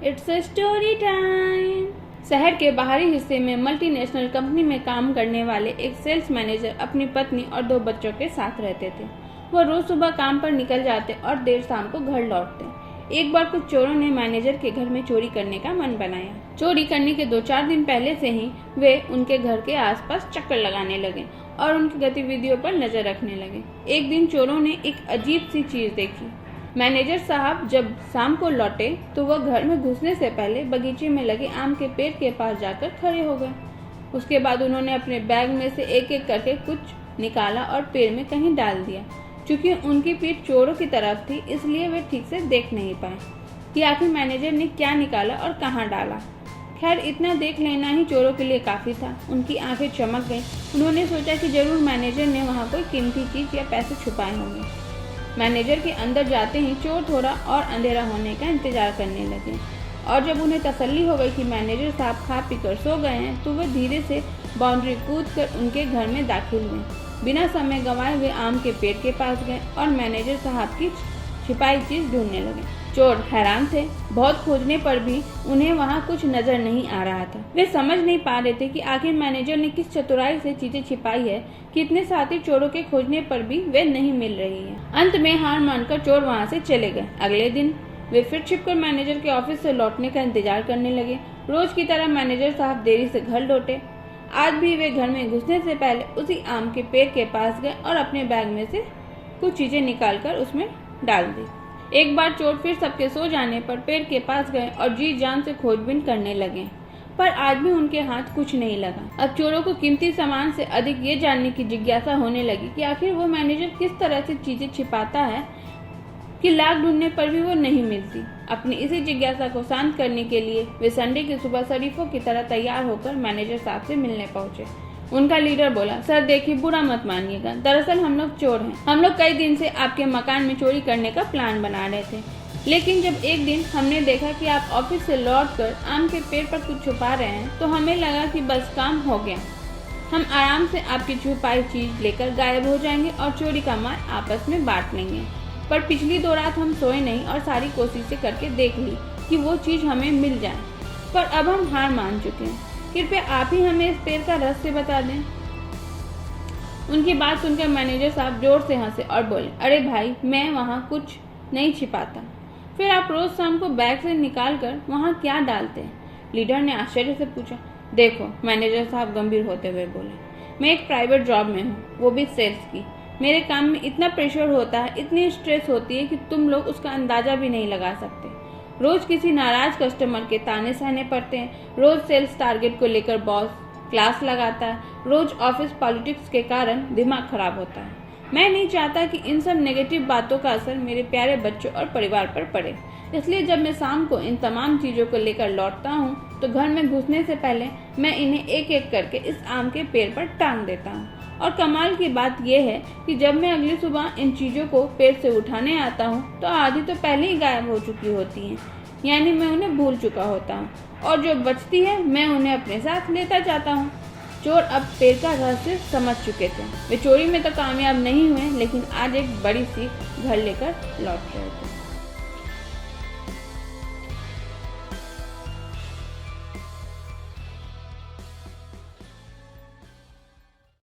It's a story time. शहर के बाहरी हिस्से में मल्टीनेशनल कंपनी में काम करने वाले एक सेल्स मैनेजर अपनी पत्नी और 2 बच्चों के साथ रहते थे। वो रोज सुबह काम पर निकल जाते और देर शाम को घर लौटते। एक बार कुछ चोरों ने मैनेजर के घर में चोरी करने का मन बनाया। चोरी करने के 2-4 दिन पहले से ही वे उनके घर के आसपास चक्कर लगाने लगे और उनकी गतिविधियों पर नजर रखने लगे। एक दिन चोरों ने एक अजीब सी चीज देखी। मैनेजर साहब जब शाम को लौटे तो वह घर में घुसने से पहले बगीचे में लगे आम के पेड़ के पास जाकर खड़े हो गए। उसके बाद उन्होंने अपने बैग में से एक एक करके कुछ निकाला और पेड़ में कहीं डाल दिया। चूंकि उनकी पीठ चोरों की तरफ थी, इसलिए वे ठीक से देख नहीं पाए कि आखिर मैनेजर ने क्या निकाला और कहाँ डाला। खैर, इतना देख लेना ही चोरों के लिए काफी था। उनकी आंखें चमक गईं। उन्होंने सोचा कि जरूर मैनेजर ने वहाँ कोई कीमती चीज या पैसे छुपाए होंगे। मैनेजर के अंदर जाते ही चोर थोड़ा और अंधेरा होने का इंतजार करने लगे और जब उन्हें तसल्ली हो गई कि मैनेजर साहब खा पीकर सो गए हैं तो वे धीरे से बाउंड्री कूदकर उनके घर में दाखिल हुए। बिना समय गंवाए वे आम के पेड़ के पास गए और मैनेजर साहब की छिपाई चीज ढूंढने लगे। चोर हैरान थे। बहुत खोजने पर भी उन्हें वहां कुछ नजर नहीं आ रहा था। वे समझ नहीं पा रहे थे कि आखिर मैनेजर ने किस चतुराई से चीजें छिपाई है कि इतने साथी चोरों के खोजने पर भी वे नहीं मिल रही है। अंत में हार मानकर चोर वहां से चले गए। अगले दिन वे फिर छिपकर मैनेजर के ऑफिस से लौटने का इंतजार करने लगे। रोज की तरह मैनेजर साहब देरी से घर लौटे। आज भी वे घर में घुसने से पहले उसी आम के पेड़ के पास गए और अपने बैग में से कुछ चीजें निकालकर उसमें डाल दी। एक बार चोर फिर सबके सो जाने पर पेड़ के पास गए और जी जान से खोजबीन करने लगे, पर आज भी उनके हाथ कुछ नहीं लगा। अब चोरों को कीमती सामान से अधिक ये जानने की जिज्ञासा होने लगी कि आखिर वो मैनेजर किस तरह से चीजें छिपाता है कि लाख ढूंढने पर भी वो नहीं मिलती। अपनी इसी जिज्ञासा को शांत करने के लिए वे संडे की सुबह शरीफों की तरह तैयार होकर मैनेजर साहब से मिलने पहुंचे। उनका लीडर बोला, सर देखिए, बुरा मत मानिएगा, दरअसल हम लोग चोर हैं। हम लोग कई दिन से आपके मकान में चोरी करने का प्लान बना रहे थे, लेकिन जब एक दिन हमने देखा कि आप ऑफिस से लौटकर आम के पेड़ पर कुछ छुपा रहे हैं तो हमें लगा कि बस काम हो गया। हम आराम से आपकी छुपाई चीज लेकर गायब हो जाएंगे और चोरी का माल आपस में बांट लेंगे। पर पिछली 2 रात हम सोए नहीं और सारी कोशिशें करके देख ली कि वो चीज हमें मिल जाए, पर अब हम हार मान चुके हैं। कृपया आप ही हमें इस पेड़ का रहस्य बता दें। उनकी बात सुनकर मैनेजर साहब जोर से हंसे और बोले, अरे भाई, मैं वहाँ कुछ नहीं छिपाता। फिर आप रोज शाम को बैग से निकाल कर वहाँ क्या डालते हैं? लीडर ने आश्चर्य से पूछा। देखो, मैनेजर साहब गंभीर होते हुए बोले, मैं एक प्राइवेट जॉब में हूँ, वो भी सेल्स की। मेरे काम में इतना प्रेशर होता है, इतनी स्ट्रेस होती है कि तुम लोग उसका अंदाजा भी नहीं लगा सकते। रोज किसी नाराज कस्टमर के ताने सहने पड़ते हैं, रोज सेल्स टारगेट को लेकर बॉस क्लास लगाता है, रोज ऑफिस पॉलिटिक्स के कारण दिमाग खराब होता है। मैं नहीं चाहता कि इन सब नेगेटिव बातों का असर मेरे प्यारे बच्चों और परिवार पर पड़े, इसलिए जब मैं शाम को इन तमाम चीजों को लेकर लौटता हूँ तो घर में घुसने से पहले मैं इन्हें एक एक करके इस आम के पेड़ पर टांग देता हूँ। और कमाल की बात यह है कि जब मैं अगली सुबह इन चीजों को पेड़ से उठाने आता हूँ तो आधी तो पहले ही गायब हो चुकी होती हैं, यानी मैं उन्हें भूल चुका होता हूँ, और जो बचती है मैं उन्हें अपने साथ लेता जाता हूँ। चोर अब पेड़ का रहस्य समझ चुके थे। वे चोरी में तो कामयाब नहीं हुए, लेकिन आज एक बड़ी सीख घर लेकर लौट रहे थे।